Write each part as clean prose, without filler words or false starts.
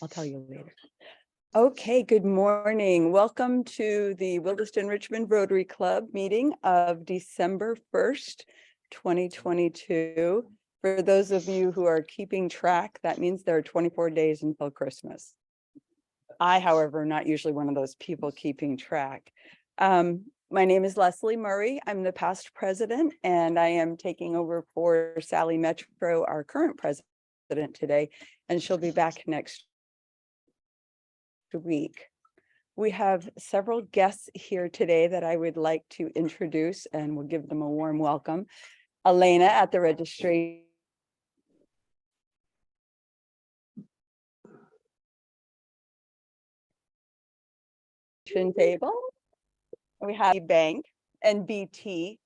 I'll tell you later. Okay, good morning. Welcome to the Williston-Richmond Rotary Club meeting of December 1st, 2022. For those of you who are keeping track, that means there are 24 days until Christmas. I, however, am not usually one of those people keeping track. My name is Leslie Murray. I'm the past president, and I am taking over for Sally Metro, our current president today, and she'll be back next week. We have several guests here today that I would like to introduce, and we'll give them a warm welcome. Elena at the registration table. We have Bank and BT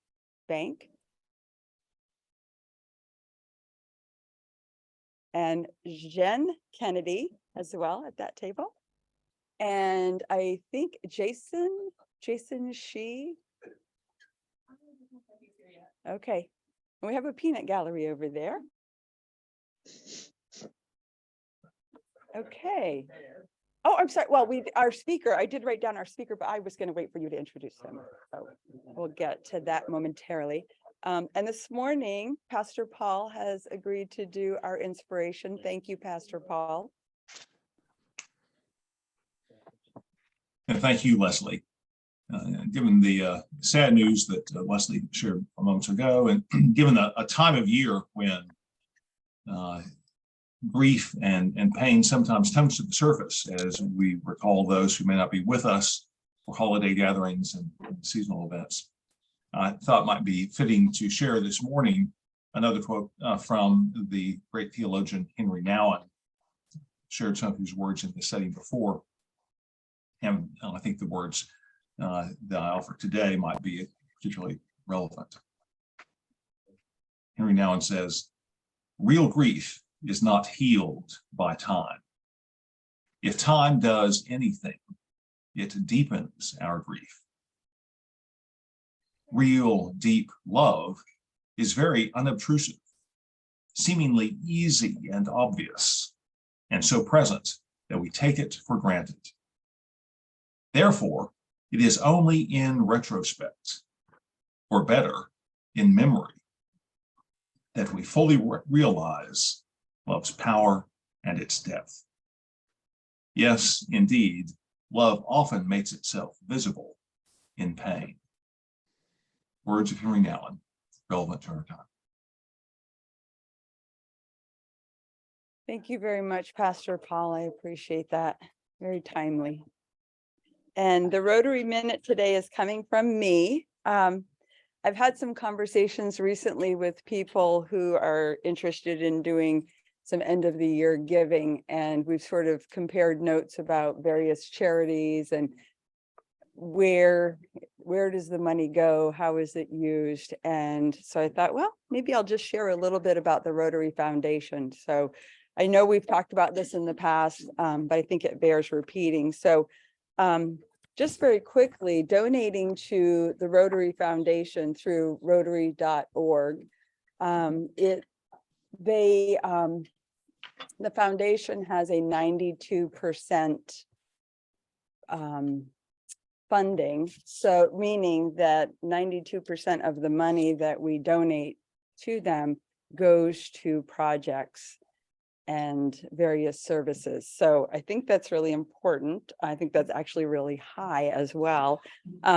Bank. And Jen Kennedy as well at that table. And I think Jason She. Okay. We have a peanut gallery over there. Okay. Oh, I'm sorry. Well, our speaker, I did write down our speaker, but I was going to wait for you to introduce him. So we'll get to that momentarily. And this morning, Pastor Paul has agreed to do our inspiration. Thank you, Pastor Paul. And thank you, Leslie. Given the sad news that Leslie shared a moment ago, and given a time of year when grief and pain sometimes comes to the surface, as we recall those who may not be with us for holiday gatherings and seasonal events, I thought it might be fitting to share this morning another quote from the great theologian Henry Nouwen. Shared some of his words in the setting before. And I think the words that I offer today might be particularly relevant. Henry Nouwen says, "Real grief is not healed by time. If time does anything, it deepens our grief. Real, deep love is very unobtrusive, seemingly easy and obvious, and so present that we take it for granted. Therefore, it is only in retrospect, or better, in memory, that we fully realize love's power and its depth. Yes, indeed, love often makes itself visible in pain." Words of Henry Nouwen, relevant to our time. Thank you very much, Pastor Paul. I appreciate that. Very timely. And the Rotary Minute today is coming from me. I've had some conversations recently with people who are interested in doing some end of the year giving, and we've sort of compared notes about various charities and where does the money go? How is it used? And so I thought, well, maybe I'll just share a little bit about the Rotary Foundation. So I know we've talked about this in the past, but I think it bears repeating. So just very quickly, donating to the Rotary Foundation through rotary.org, the foundation has a 92% funding, so meaning that 92% of the money that we donate to them goes to projects and various services. So I think that's really important. I think that's actually really high as well.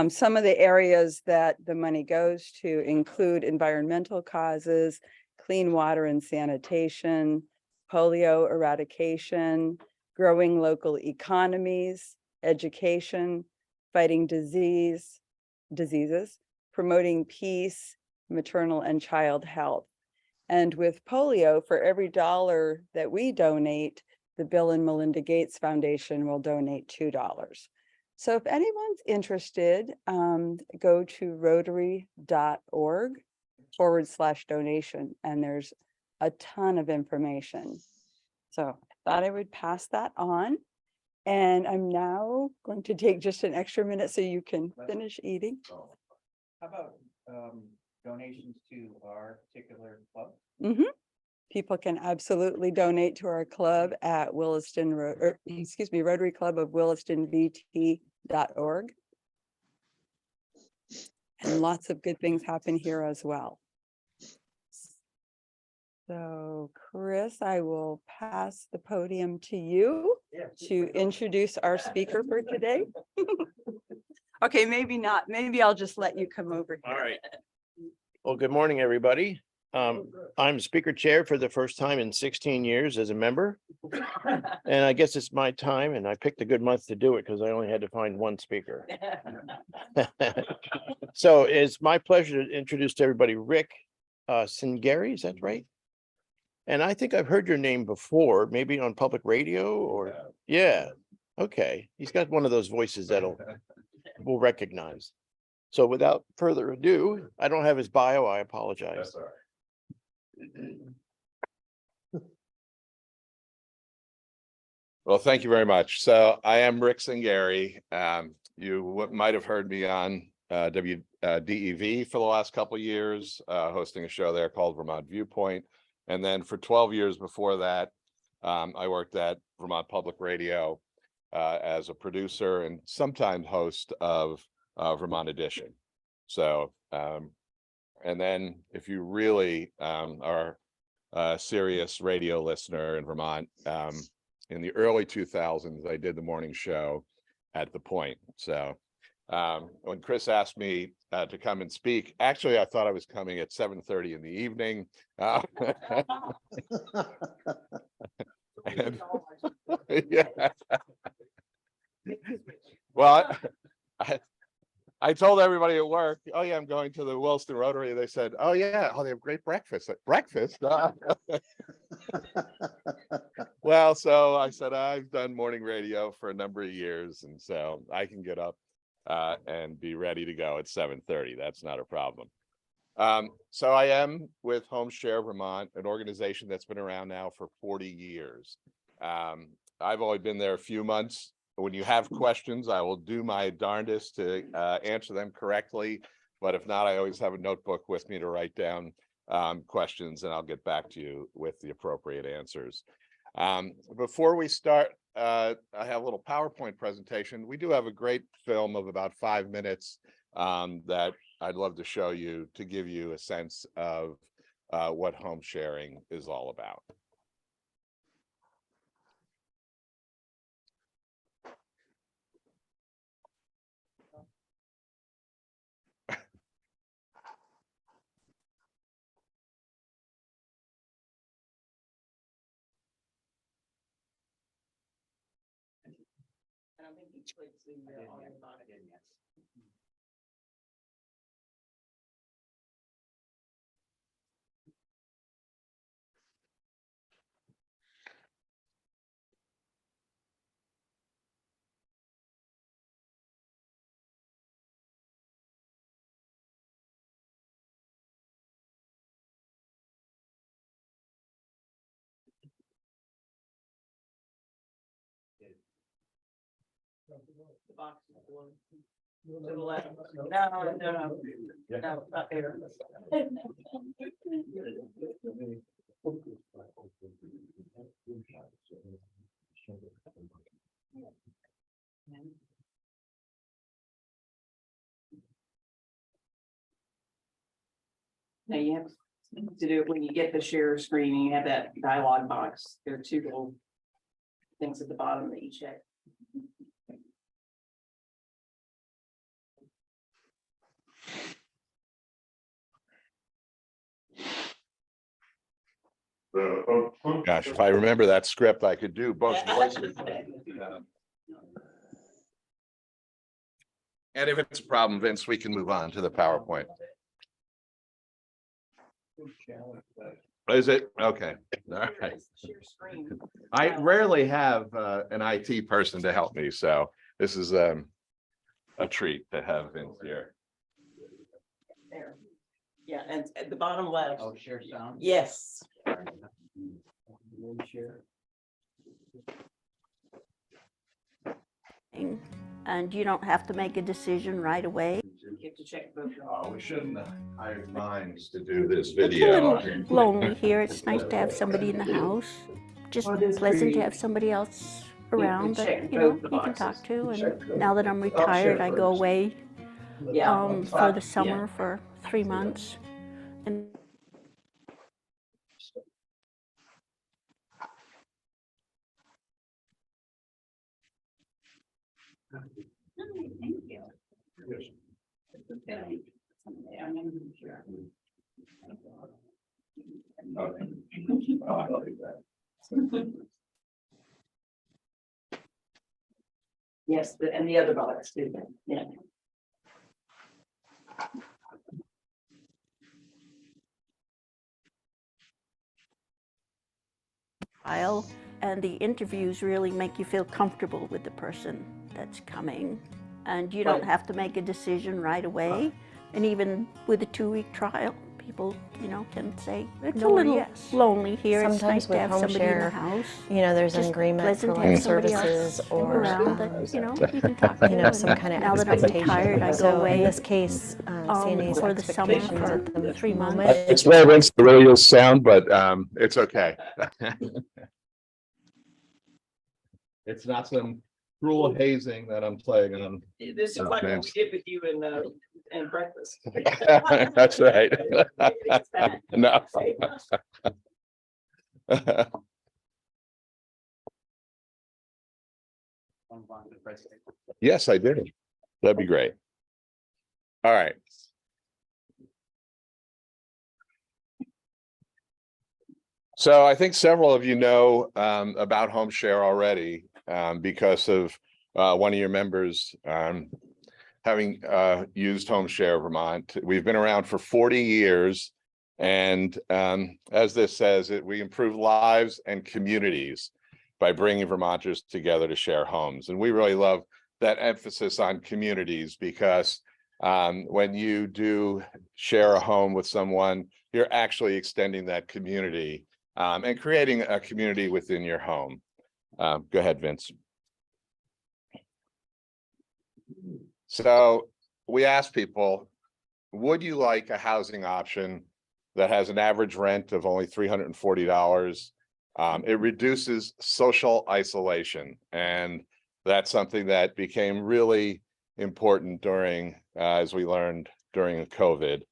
Some of the areas that the money goes to include environmental causes, clean water and sanitation, polio eradication, growing local economies, education, fighting diseases, promoting peace, maternal and child health. And with polio, for every $1 that we donate, the Bill and Melinda Gates Foundation will donate $2. So if anyone's interested, go to rotary.org/donation, and there's a ton of information. So I thought I would pass that on. And I'm now going to take just an extra minute so you can finish eating. How about donations to our particular club? Mm-hmm. people can absolutely donate to our club at Rotary Club of Williston-VT.org. And lots of good things happen here as well. So Chris, I will pass the podium to you to introduce our speaker for today. Okay, maybe not. Maybe I'll just let you come over here. All right. Well, good morning, everybody. I'm speaker chair for the first time in 16 years as a member. And I guess it's my time, and I picked a good month to do it because I only had to find one speaker. So it's my pleasure to introduce to everybody Ric Cengeri, is that right? And I think I've heard your name before, maybe on public radio or, yeah, okay. He's got one of those voices we'll recognize. So without further ado, I don't have his bio, I apologize. That's all right. Well, thank you very much. So I am Ric Cengeri. You might have heard me on WDEV for the last couple of years, hosting a show there called Vermont Viewpoint. And then for 12 years before that, I worked at Vermont Public Radio as a producer and sometimes host of Vermont Edition. So, and then if you really are a serious radio listener in Vermont, in the early 2000s, I did the morning show at The Point. So when Chris asked me to come and speak, actually, I thought I was coming at 7:30 in the evening. And, yeah. Well, I told everybody at work, oh yeah, I'm going to the Williston Rotary. They said, oh yeah, oh, they have great breakfast. Breakfast? Well, so I said, I've done morning radio for a number of years, and so I can get up and be ready to go at 7:30. That's not a problem. So I am with HomeShare Vermont, an organization that's been around now for 40 years. I've only been there a few months. When you have questions, I will do my darndest to answer them correctly. But if not, I always have a notebook with me to write down questions, and I'll get back to you with the appropriate answers. Before we start, I have a little PowerPoint presentation. We do have a great film of about 5 minutes that I'd love to show you to give you a sense of what home sharing is all about. I don't think he clicks the audio button. The box is blue. To the left. No, not there. Now you have to do it when you get the share screen and you have that dialog box. There are two little things at the bottom that you check. Gosh, if I remember that script, I could do both voices. And if it's a problem, Vince, we can move on to the PowerPoint. Is it? Okay. All right. I rarely have an IT person to help me, so this is a treat to have Vince here. There. Yeah, and at the bottom left. Oh, share sound. Yes. And you don't have to make a decision right away. get to check both. We shouldn't have hired minds to do this It's a video. little lonely here. It's nice to have somebody in the house. Just Well, it is pleasant to very- have somebody else we around check that, you know, both the you can boxes. talk to. And now that I'm retired, I go away Yeah. for the summer for 3 months. And Thank you. Okay. I'm not even sure. Yes, and the other box too, yeah. file, and the interviews really make you feel comfortable with the person that's coming. And you don't Right. have to make a decision right away. And even with a 2-week trial, people, you know, can say, it's No a or little yes. lonely here. It's Sometimes nice to with have somebody in the HomeShare, house. you know, there's an Just agreement for pleasant to like have somebody else services or around that, you know, you can talk you to. know, some And kind of now that I'm expectation. retired, I go So away in this case, CNA's for the summer expectations for at the 3 months. moment. It's very against the radio sound, but it's okay. It's not some cruel hazing that I'm playing on. This is Oh, like what we thanks. did with you and breakfast. That's right. No. Yes, I did. That'd be great. All right. So I think several of you know about HomeShare already because of one of your members having used HomeShare Vermont. We've been around for 40 years. And as this says, we improve lives and communities by bringing Vermonters together to share homes. And we really love that emphasis on communities because when you do share a home with someone, you're actually extending that community and creating a community within your home. Go ahead, Vince. So we asked people, would you like a housing option that has an average rent of only $340? It reduces social isolation. And that's something that became really important during, as we learned during COVID.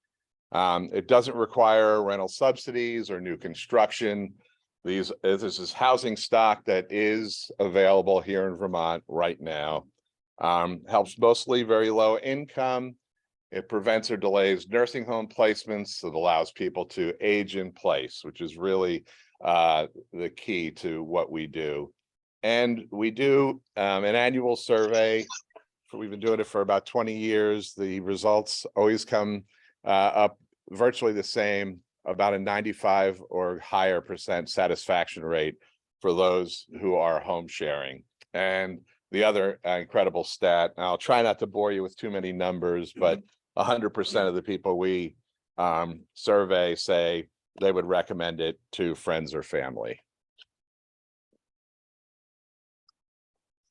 It doesn't require rental subsidies or new construction. This is housing stock that is available here in Vermont right now. Helps mostly very low income. It prevents or delays nursing home placements. It allows people to age in place, which is really the key to what we do. And we do an annual survey. We've been doing it for about 20 years. The results always come up virtually the same, about a 95 or higher % satisfaction rate for those who are home sharing. And the other incredible stat, and I'll try not to bore you with too many numbers, but 100% of the people we survey say they would recommend it to friends or family.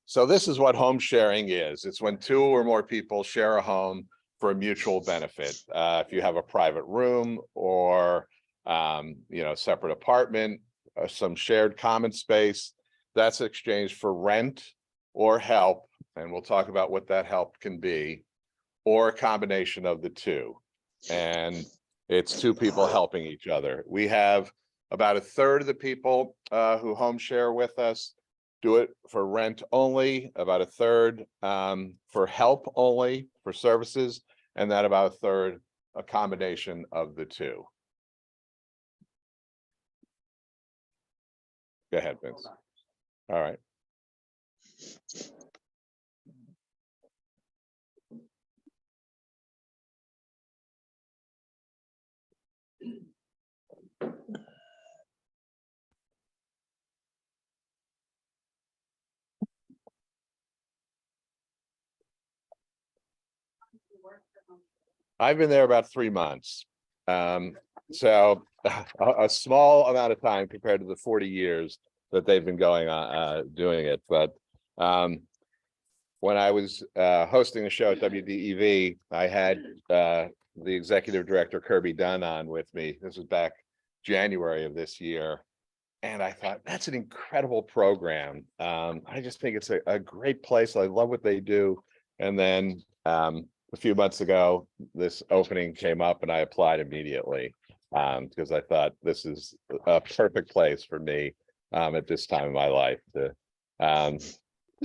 So this is what home sharing is. It's when 2 or more people share a home for a mutual benefit. If you have a private room or separate apartment, some shared common space, that's exchanged for rent or help, and we'll talk about what that help can be, or a combination of the two. And it's 2 people helping each other. We have about a third of the people who home share with us do it for rent only, about a third for help only, for services, and then about a third, a combination of the two. Go ahead, Vince. All right. I've been there about 3 months. So a small amount of time compared to the 40 years that they've been going on doing it. But when I was hosting a show at WDEV, I had the executive director Kirby Dunn on with me. This was back January of this year. And I thought, that's an incredible program. I just think it's a great place. I love what they do. And then a few months ago, this opening came up and I applied immediately because I thought this is a perfect place for me at this time of my life to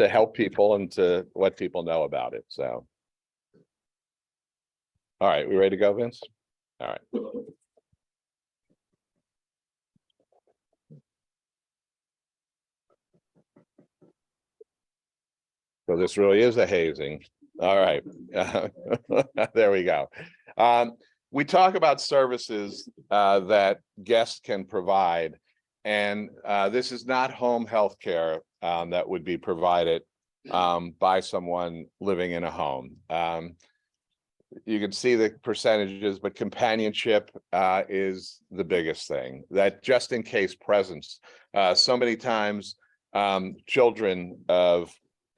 help people and to let people know about it. So, all right, we ready to go, Vince? All right. So this really is a hazing. All right. There we go. We talk about services that guests can provide, and this is not home health care that would be provided by someone living in a home. You can see the percentages, but companionship is the biggest thing. That just in case presence. So many times children of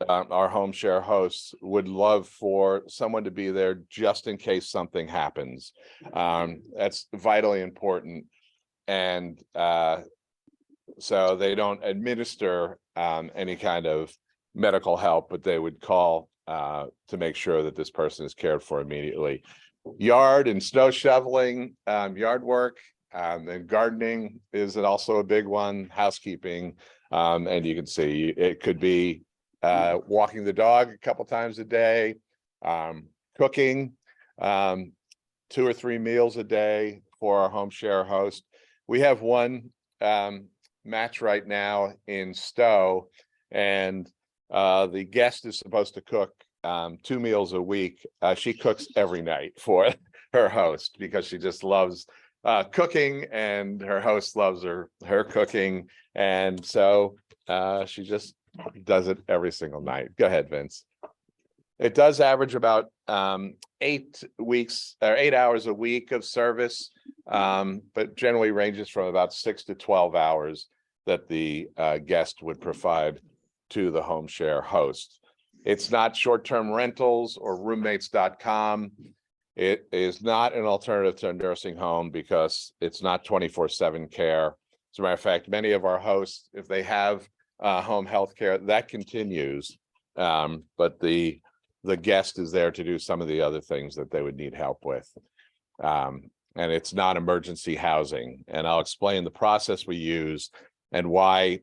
our HomeShare hosts would love for someone to be there just in case something happens. That's vitally important. And so they don't administer any kind of medical help, but they would call to make sure that this person is cared for immediately. Yard and snow shoveling, yard work, and gardening is also a big one, housekeeping. And you can see it could be walking the dog a couple times a day, cooking 2 or 3 meals a day for our HomeShare host. We have one match right now in Stowe, and the guest is supposed to cook 2 meals a week. She cooks every night for her host because she just loves cooking, and her host loves her cooking, and so she just does it every single night. Go ahead, Vince. It does average about 8 weeks or 8 hours a week of service, but generally ranges from about 6 to 12 hours that the guest would provide to the HomeShare host. It's not short-term rentals or roommates.com. It is not an alternative to a nursing home because it's not 24/7 care. As a matter of fact, many of our hosts, if they have home health care, that continues, but the guest is there to do some of the other things that they would need help with. And it's not emergency housing. And I'll explain the process we use and why,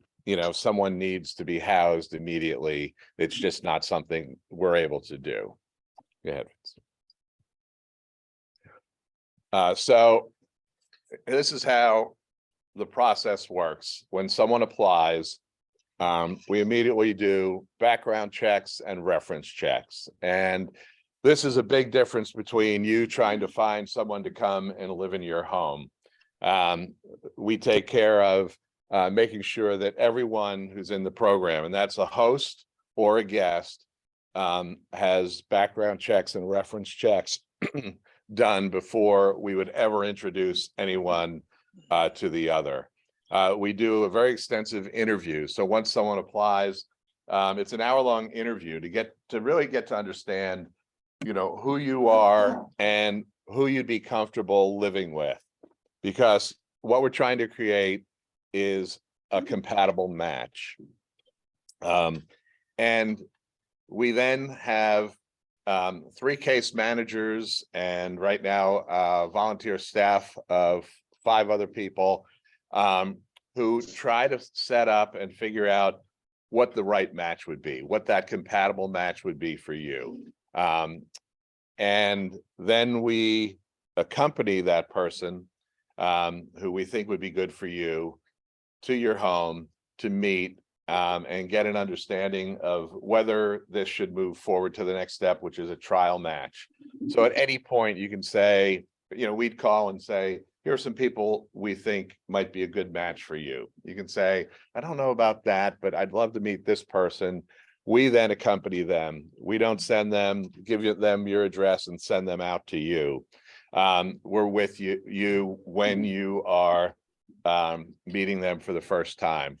someone needs to be housed immediately. It's just not something we're able to do. Go ahead. So this is how the process works. When someone applies, we immediately do background checks and reference checks. And this is a big difference between you trying to find someone to come and live in your home. We take care of making sure that everyone who's in the program, and that's a host or a guest, has background checks and reference checks done before we would ever introduce anyone to the other. We do a very extensive interview. So once someone applies, it's an hour-long interview to really get to understand, who you are and who you'd be comfortable living with. Because what we're trying to create is a compatible match. And we then have 3 case managers, and right now volunteer staff of 5 other people who try to set up and figure out what the right match would be, what that compatible match would be for you. And then we accompany that person who we think would be good for you to your home to meet and get an understanding of whether this should move forward to the next step, which is a trial match. So at any point you can say, we'd call and say, here are some people we think might be a good match for you. You can say, I don't know about that, but I'd love to meet this person. We then accompany them. We don't send them, give them your address and send them out to you. We're with you when you are meeting them for the first time.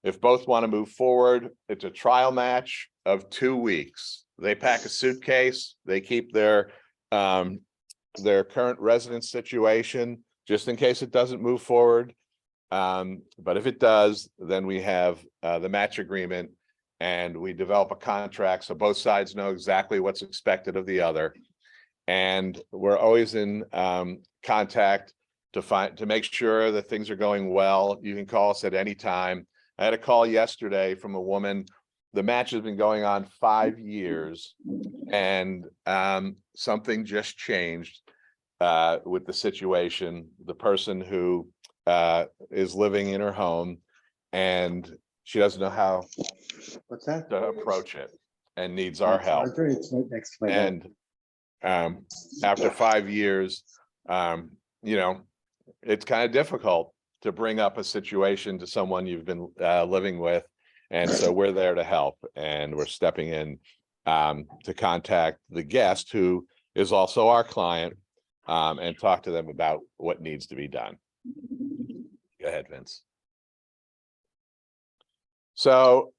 If both want to move forward, it's a trial match of 2 weeks. They pack a suitcase, they keep their current residence situation, just in case it doesn't move forward. But if it does, then we have the match agreement and we develop a contract so both sides know exactly what's expected of the other. And we're always in contact to make sure that things are going well. You can call us at any time. I had a call yesterday from a woman. The match has been going on 5 years, and something just changed with the situation. The person who is living in her home, and she doesn't know how What's that? to approach it and needs our help. It's right next to my door. And after 5 years, you know, it's kind of difficult to bring up a situation to someone you've been living with. And so we're there to help, and we're stepping in to contact the guest, who is also our client, and talk to them about what needs to be done. Go ahead, Vince. So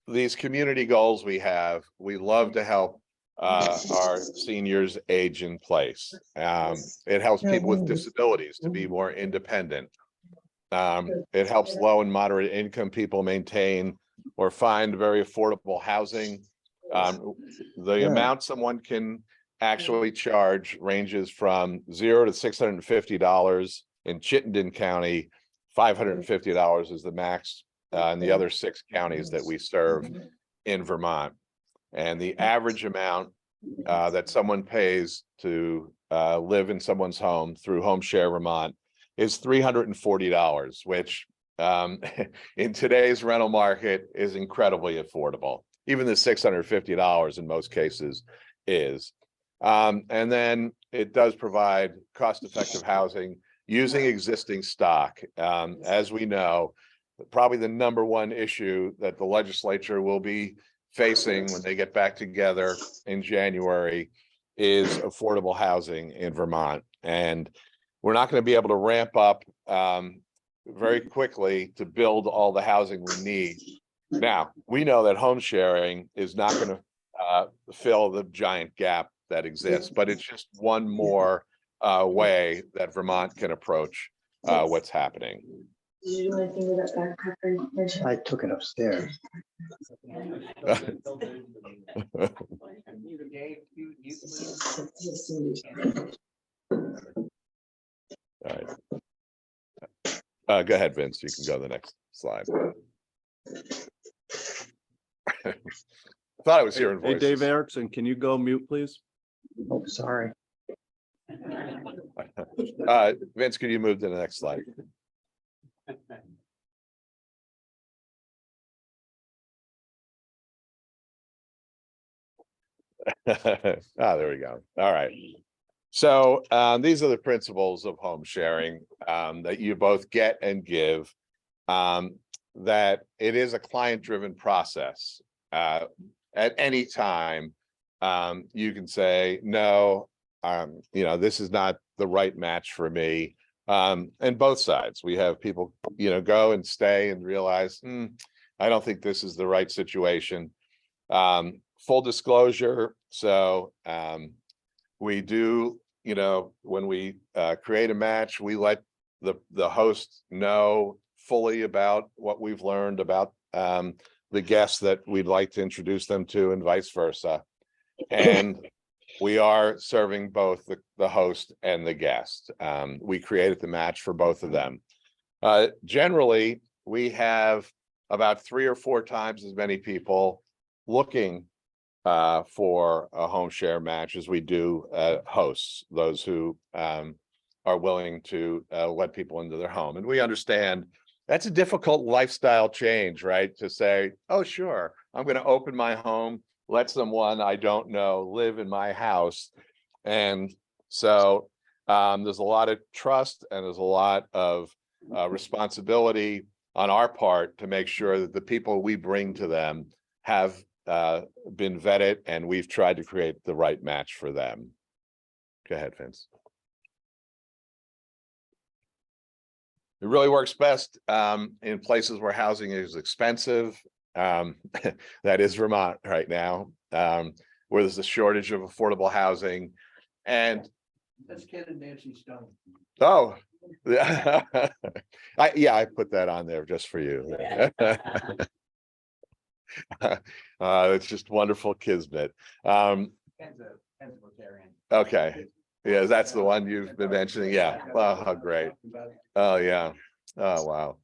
these community goals we have, we love to help our seniors age in place. It helps people with disabilities to be more independent. It helps low and moderate income people maintain or find very affordable housing. The amount someone can actually charge ranges from $0 to $650 in Chittenden County. $550 is the max in the other 6 counties that we serve in Vermont. And the average amount that someone pays to live in someone's home through HomeShare Vermont is $340, which in today's rental market is incredibly affordable. Even the $650 in most cases is. And then it does provide cost-effective housing using existing stock. As we know, probably the #1 issue that the legislature will be facing when they get back together in January is affordable housing in Vermont. And we're not going to be able to ramp up very quickly to build all the housing we need. Now, we know that home sharing is not going to fill the giant gap that exists, but it's just one more way that Vermont can approach what's happening. I took it upstairs. All right. Go ahead, Vince. You can go to the next slide. Thought I was hearing Hey, voices. Dave Erickson, can you go mute, please? Oh, sorry. Vince, can you move to the next slide? There we go. All right. So these are the principles of home sharing that you both get and give. That it is a client-driven process. At any time, you can say, no, you know, this is not the right match for me. And both sides, we have people, you know, go and stay and realize, I don't think this is the right situation. Full disclosure. So we do, you know, when we create a match, we let the host know fully about what we've learned about the guests that we'd like to introduce them to, and vice versa. And we are serving both the host and the guest. We created the match for both of them. Generally, we have about 3 or 4 times as many people looking for a home share match as we do hosts, those who are willing to let people into their home. And we understand that's a difficult lifestyle change, right? To say, oh, sure, I'm going to open my home, let someone I don't know live in my house. And so there's a lot of trust and there's a lot of responsibility on our part to make sure that the people we bring to them have been vetted, and we've tried to create the right match for them. Go ahead, Vince. It really works best in places where housing is expensive. That is Vermont right now, where there's a shortage of affordable housing. And That's Ken and Nancy Stone. oh, I put that on there just for you. It's just wonderful kismet. Okay, yeah, that's the one you've been mentioning. Yeah, oh, how great. Oh, yeah. Oh,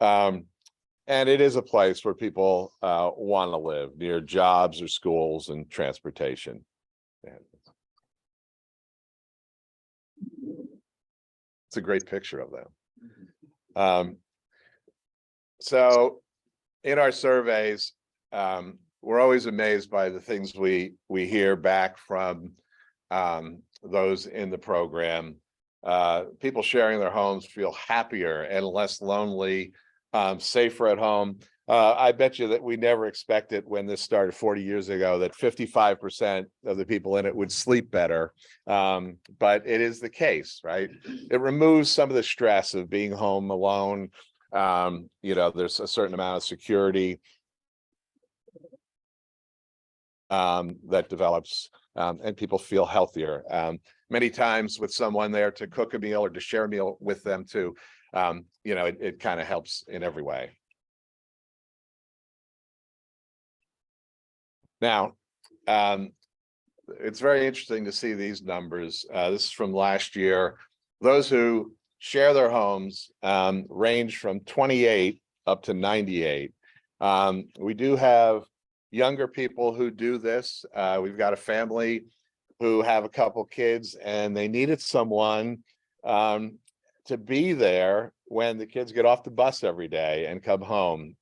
wow. And it is a place where people want to live, near jobs or schools and transportation. It's a great picture of them. So in our surveys, we're always amazed by the things we hear back from those in the program. People sharing their homes feel happier and less lonely, safer at home. I bet you that we never expected when this started 40 years ago that 55% of the people in it would sleep better. But it is the case, right? It removes some of the stress of being home alone. There's a certain amount of security that develops, and people feel healthier. Many times with someone there to cook a meal or to share a meal with them too, it kind of helps in every way. Now, it's very interesting to see these numbers. This is from last year. Those who share their homes range from 28 up to 98. We do have younger people who do this. We've got a family who have a couple kids and they needed someone to be there when the kids get off the bus every day and come home.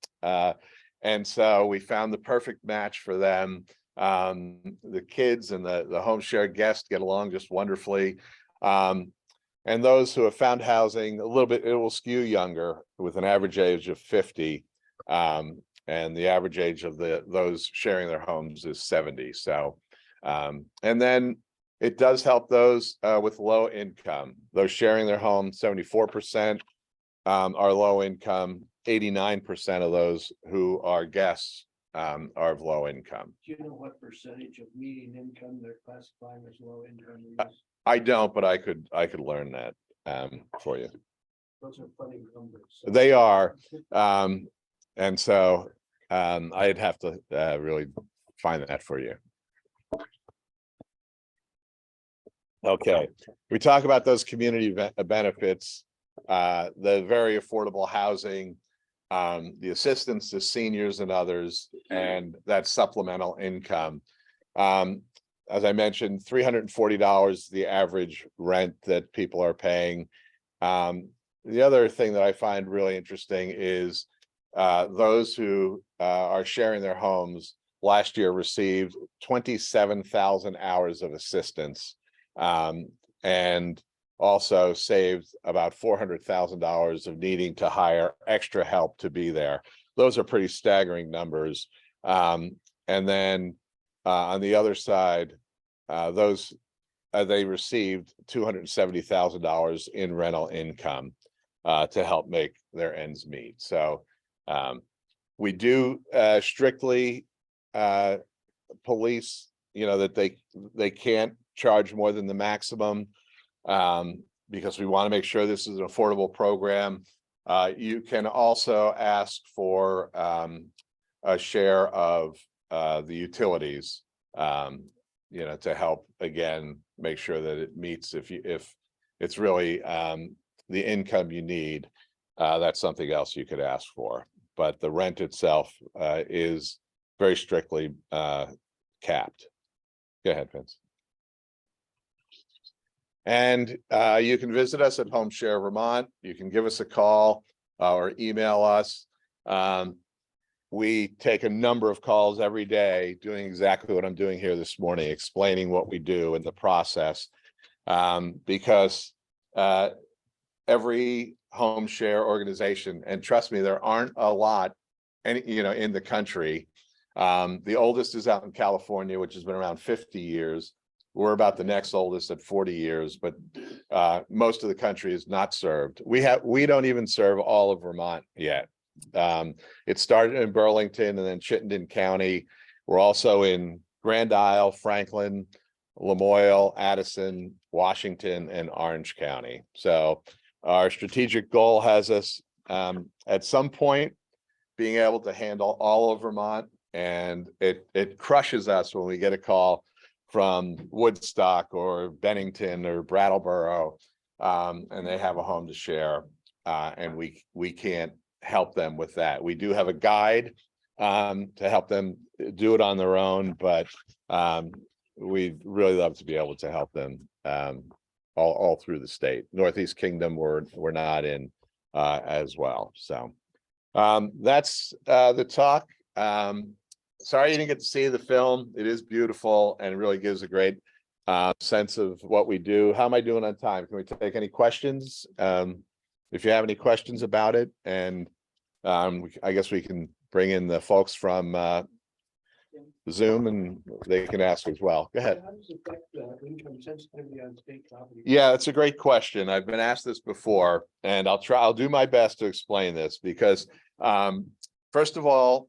And so we found the perfect match for them. The kids and the HomeShare guests get along just wonderfully. And those who have found housing a little bit, it will skew younger with an average age of 50. And the average age of those sharing their homes is 70. So, and then it does help those with low income. Those sharing their home, 74% are low income. 89% of those who are guests are of low income. Do you know what percentage of median income they're classifying as low income? I don't, but I could learn that for you. Those are funny numbers. They are, and so I'd have to really find that for you. Okay, we talk about those community benefits, the very affordable housing, the assistance to seniors and others, and that supplemental income. As I mentioned, $340 the average rent that people are paying. The other thing that I find really interesting is those who are sharing their homes last year received 27,000 hours of assistance, and also saved about $400,000 of needing to hire extra help to be there. Those are pretty staggering numbers. And then on the other side, they received $270,000 in rental income to help make their ends meet. So we do strictly police, that they can't charge more than the maximum, because we want to make sure this is an affordable program. You can also ask for a share of the utilities, to help again make sure that it meets. If it's really the income you need, that's something else you could ask for. But the rent itself is very strictly capped. Go ahead, Vince. And you can visit us at HomeShare Vermont. You can give us a call or email us. We take a number of calls every day doing exactly what I'm doing here this morning, explaining what we do in the process, because every HomeShare organization, and trust me, there aren't a lot in the country. The oldest is out in California, which has been around 50 years. We're about the next oldest at 40 years, but most of the country is not served. We don't even serve all of Vermont yet. It started in Burlington and then Chittenden County. We're also in Grand Isle, Franklin, Lamoille, Addison, Washington, and Orange County. So our strategic goal has us at some point being able to handle all of Vermont, and it crushes us when we get a call from Woodstock or Bennington or Brattleboro, and they have a home to share, and we can't help them with that. We do have a guide to help them do it on their own, but we'd really love to be able to help them all through the state. Northeast Kingdom we're not in as well. So that's the talk. Sorry you didn't get to see the film. It is beautiful and it really gives a great sense of what we do. How am I doing on time? Can we take any questions? If you have any questions about it, and I guess we can bring in the folks from Zoom and they can ask as well. Go ahead. How does it affect income sensitivity on state property? Yeah, it's a great question. I've been asked this before, and I'll do my best to explain this because first of all,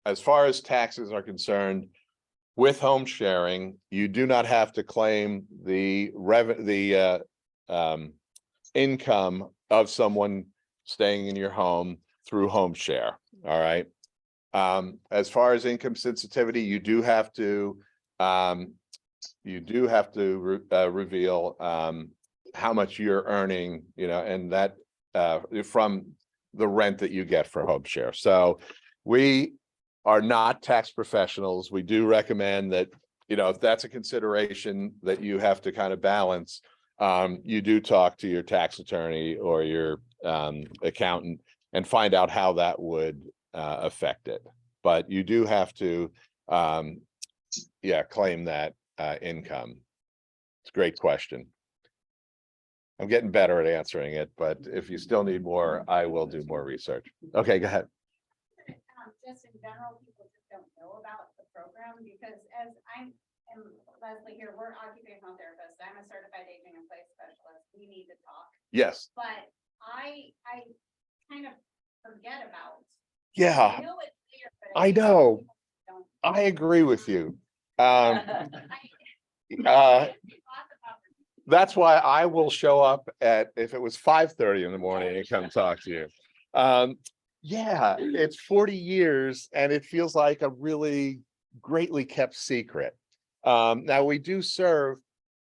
as far as taxes are concerned, with home sharing, you do not have to claim the income of someone staying in your home through HomeShare. All right. As far as income sensitivity, you do have to reveal how much you're earning, and that from the rent that you get for HomeShare. So we are not tax professionals. We do recommend that, if that's a consideration that you have to kind of balance, you do talk to your tax attorney or your accountant and find out how that would affect it. But you do have to, claim that income. It's a great question. I'm getting better at answering it, but if you still need more, I will do more research. Okay, go ahead. Just in general, people just don't know about the program because as I'm Leslie here, we're occupational therapists. I'm a certified aging in place specialist. We need to talk. Yes. But I kind of forget about. Yeah. I know it's there, but I know. don't. I agree with you. That's why I will show up if it was 5:30 in the morning and come talk to you. Yeah, it's 40 years and it feels like a really greatly kept secret. Now we do serve,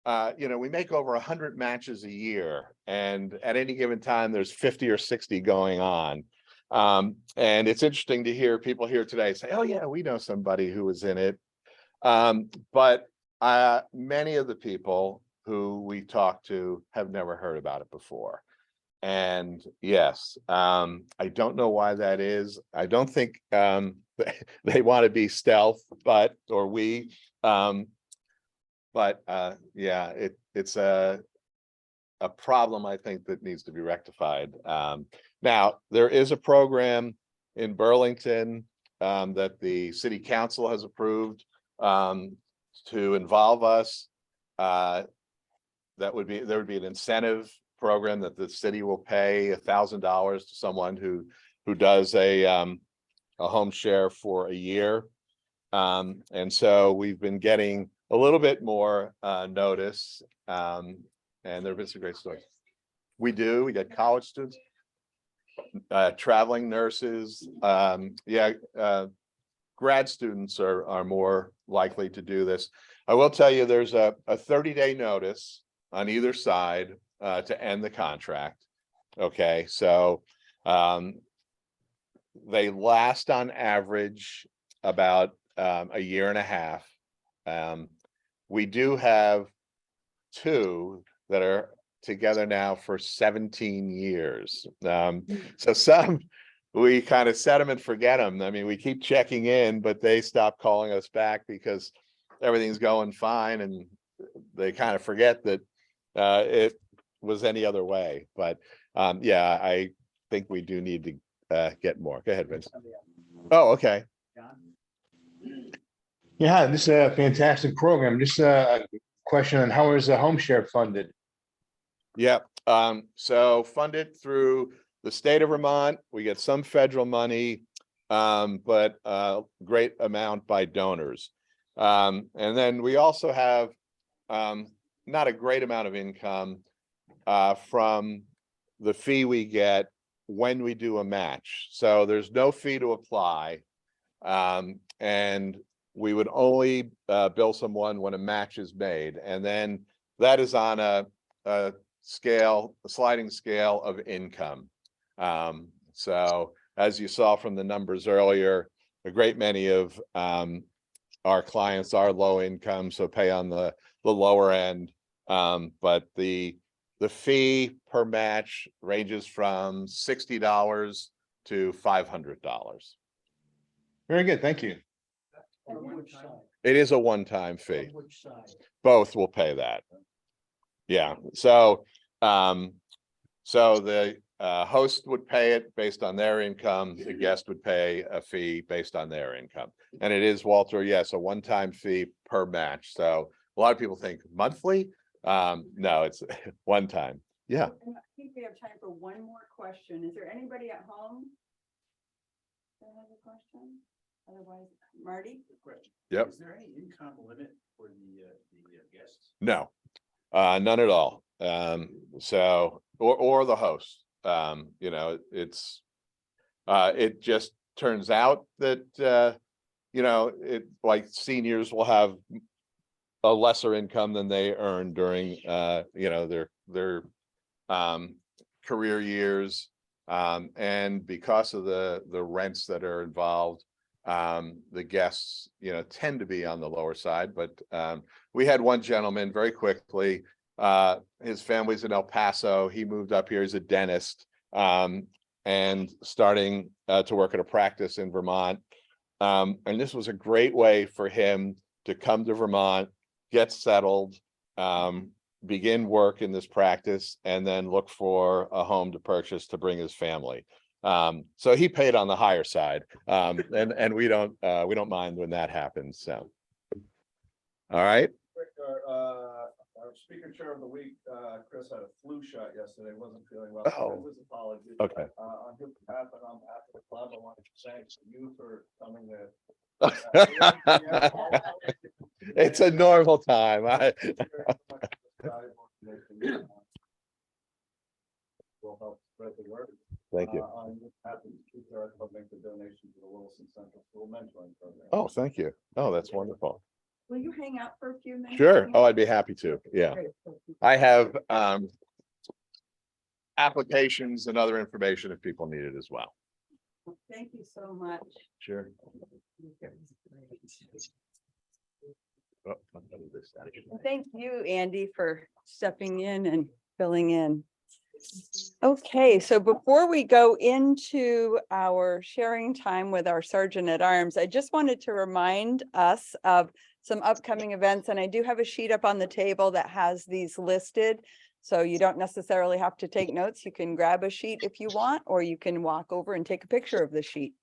we make over 100 matches a year, and at any given time there's 50 or 60 going on. And it's interesting to hear people here today say, oh yeah, we know somebody who was in it. But many of the people who we talk to have never heard about it before. And yes, I don't know why that is. I don't think they want to be stealth, but it's a problem, I think, that needs to be rectified. Now, there is a program in Burlington that the city council has approved to involve us. There would be an incentive program that the city will pay $1,000 to someone who does a home share for a year. And so we've been getting a little bit more notice, and there have been some great stories. We get college students, traveling nurses, grad students are more likely to do this. I will tell you there's a 30-day notice on either side to end the contract. Okay, so they last on average about a year and a half. We do have two that are together now for 17 years. So some we kind of set them and forget them. I mean, we keep checking in, but they stop calling us back because everything's going fine, and they kind of forget that it was any other way. But I think we do need to get more. Go ahead, Vince. Oh, okay. Yeah, this is a fantastic program. Just a question on how is the HomeShare funded? Yep, so funded through the state of Vermont, we get some federal money, but a great amount by donors. And then we also have not a great amount of income from the fee we get when we do a match. So there's no fee to apply. And we would only bill someone when a match is made. And then that is on a scale, a sliding scale of income. So as you saw from the numbers earlier, a great many of our clients are low income, so pay on the lower end. But the fee per match ranges from $60 to $500. Very good, thank you. On which side? It is a one-time fee. On which side? Both will pay that. Yeah, so the host would pay it based on their income, the guest would pay a fee based on their income. And it is, Walter, yes, a one-time fee per match. So a lot of people think monthly. No, it's one time. Yeah. And I think we have time for one more question. Is there anybody at home that has a question? Otherwise, Marty? Question. Yep. Is there any income limit for the guests? No, none at all. So, or the host, you know, it's, it just turns out that, you know, it like seniors will have a lesser income than they earn during, you know, their career years. And because of the rents that are involved, the guests, you know, tend to be on the lower side. But we had one gentleman very quickly, his family's in El Paso. He moved up here as a dentist, and starting to work at a practice in Vermont. And this was a great way for him to come to Vermont, get settled, begin work in this practice, and then look for a home to purchase to bring his family. So he paid on the higher side, and we don't mind when that happens. So, all right. Our speaker chair of the week, Chris, had a flu shot yesterday, wasn't feeling well. Oh. His apologies. Okay. On his behalf and on behalf of the club, I wanted to thank you for coming there. It's a normal time. Will help spread the word. Thank you. On behalf of the speaker, I'd like to make the donation to the Williston Central School Mentoring Program. Oh, thank you. Oh, that's wonderful. Will you hang out for a few minutes? Sure. Oh, I'd be happy to. Yeah. Great. I have applications and other information if people need it as well. Thank you so much. Sure. And thank you, Andy, for stepping in and filling in. Okay, so before we go into our sharing time with our Sergeant at Arms, I just wanted to remind us of some upcoming events, and I do have a sheet up on the table that has these listed. So you don't necessarily have to take notes. You can grab a sheet if you want, or you can walk over and take a picture of the sheet.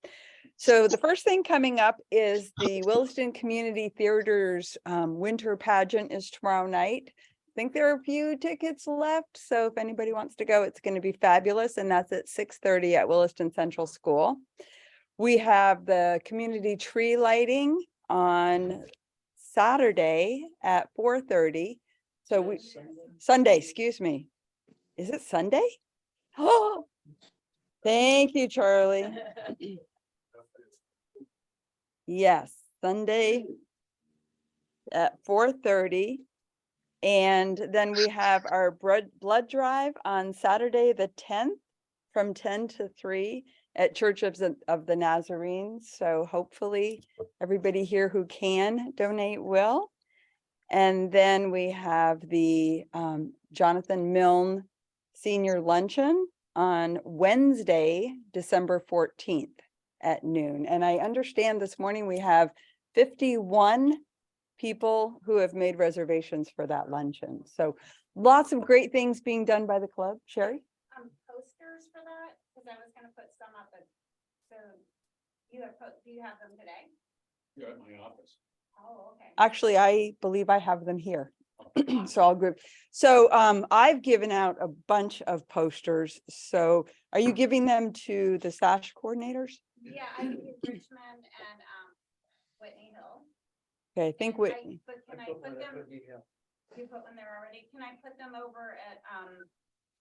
So the first thing coming up is the Williston Community Theater's winter pageant is tomorrow night. I think there are a few tickets left. So if anybody wants to go, it's going to be fabulous. And that's at 6:30 at Williston Central School. We have the community tree lighting on Saturday at 4:30. So Sunday, excuse me. Is it Sunday? Oh, thank you, Charlie. Yes, Sunday at 4:30. And then we have our blood drive on Saturday, the 10th, from 10 to 3 at Church of the Nazarenes. So hopefully everybody here who can donate will. And then we have the Jonathan Milne Senior Luncheon on Wednesday, December 14th at noon. And I understand this morning we have 51 people who have made reservations for that luncheon. So lots of great things being done by the club. Sherry? Posters for that, because I was gonna put some up, so do you have them today? You're at my office. Oh, okay. Actually, I believe I have them here. So I'll group. So I've given out a bunch of posters. So are you giving them to the SASH coordinators? Yeah, I think it's Richmond and Whitney Hill. Okay, I think And Whitney. But can I put them, you put one there already, can I put them over at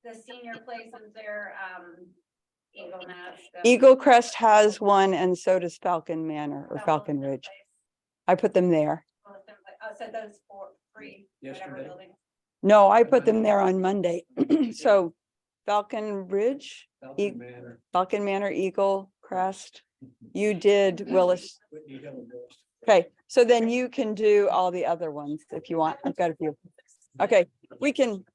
the senior places there, Eagle Nest? Eagle Crest has one and so does Falcon Manor or Falcon Williston Ridge. Place, I put them there. Williston Place. Oh, so those three, whatever Yesterday? building. No, I put them there on Monday. So Falcon Ridge, Falcon Manor. Falcon Manor, Eagle Crest. You did Willis. Whitney Hill and Williston. Okay, so then you can do all the other ones if you want. I've got a few. Okay, we can.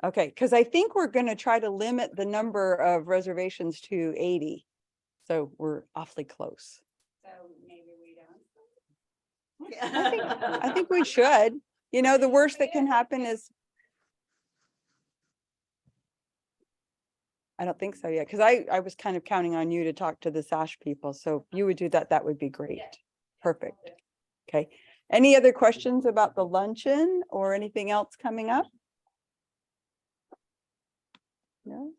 Okay, because I think we're going to try to limit the number of reservations to 80. So we're awfully close. So maybe we don't. I think we should. You know, the worst that can happen is. I don't think so yet, because I was kind of counting on you to talk to the SASH people. So if you would do that, that would be great. Perfect. Okay. Any other questions about the luncheon or anything else coming up? No.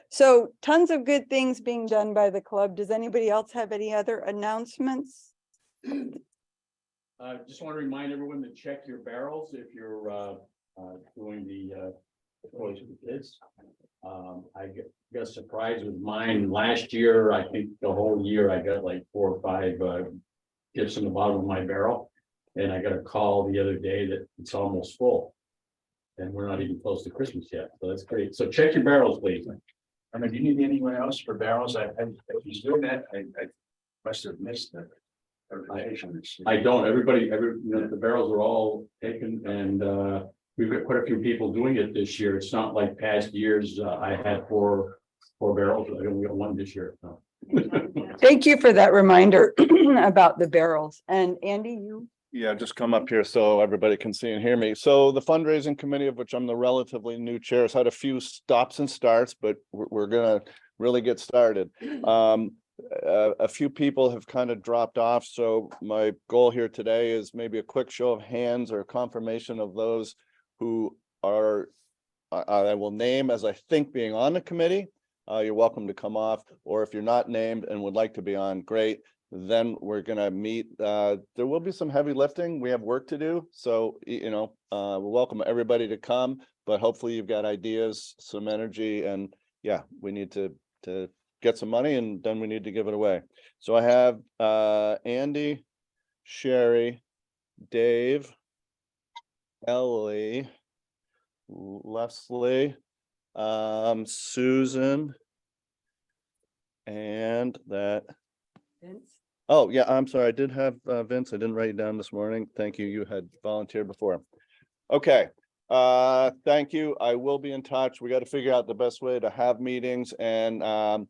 So tons of good things being done by the club. Does anybody else have any other announcements? Just want to remind everyone to check your barrels if you're doing the toys for the kids. I got surprised with mine last year. I think the whole year I got like 4 or 5 gifts in the bottom of my barrel. And I got a call the other day that it's almost full. And we're not even close to Christmas yet. So that's great. So check your barrels, please. I mean, do you need anyone else for barrels? If he's doing that, I must have missed the. I don't, the barrels are all taken and we've got quite a few people doing it this year. It's not like past years. I had four barrels. I only got 1 this year. So. Thank you for that reminder about the barrels. And Andy, you? Yeah, just come up here so everybody can see and hear me. So the fundraising committee, of which I'm the relatively new chair, has had a few stops and starts, but we're gonna really get started. A few people have kind of dropped off, so my goal here today is maybe a quick show of hands or confirmation of those who are, I will name as I think being on the committee. You're welcome to come off, or if you're not named and would like to be on, great. Then we're gonna meet. There will be some heavy lifting. We have work to do, so we welcome everybody to come. But hopefully you've got ideas, some energy, and yeah, we need to get some money, and then we need to give it away. So I have Andy, Sherry, Dave, Ellie, Leslie, Susan, and that. Vince? Oh, yeah, I'm sorry. I did have Vince. I didn't write it down this morning. Thank you. You had volunteered before. Okay. Thank you. I will be in touch. We got to figure out the best way to have meetings, and I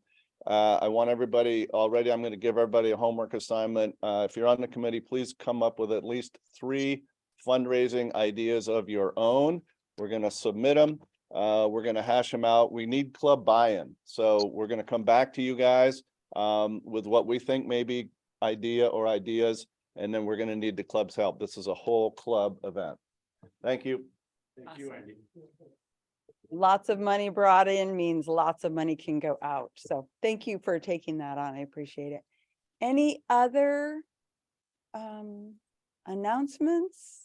want everybody already. I'm going to give everybody a homework assignment. If you're on the committee, please come up with at least 3 fundraising ideas of your own. We're going to submit them. We're going to hash them out. We need club buy-in. So we're going to come back to you guys with what we think may be idea or ideas, and then we're going to need the club's help. This is a whole club event. Thank you. Thank you, Andy. Lots of money brought in means lots of money can go out. So thank you for taking that on. I appreciate it. Any other announcements?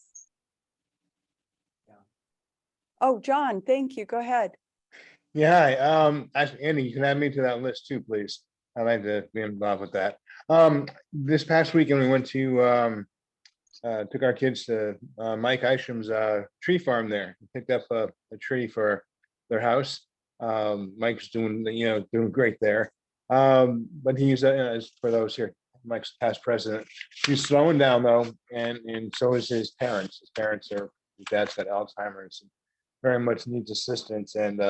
Oh, John, thank you. Go ahead. Yeah, hi. Actually, Andy, you can add me to that list too, please. I'd like to be involved with that. This past weekend, we went to took our kids to Mike Isham's tree farm there. Picked up a tree for their house. Mike's doing great there. But he's as for those here, Mike's past president. He's slowing down though, and so is his parents. His dad's got Alzheimer's, and very much needs assistance. And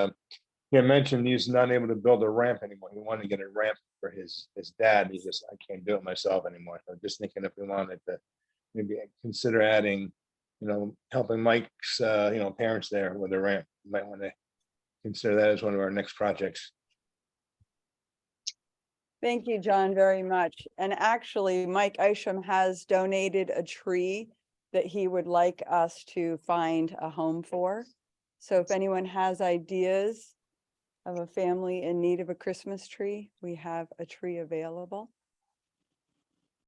he had mentioned he's not able to build a ramp anymore. He wanted to get a ramp for his dad. He just, I can't do it myself anymore. So just thinking if we wanted to maybe consider adding, helping Mike's parents there with a ramp. You might want to consider that as one of our next projects. Thank you, John, very much. And actually, Mike Isham has donated a tree that he would like us to find a home for. So if anyone has ideas of a family in need of a Christmas tree, we have a tree available.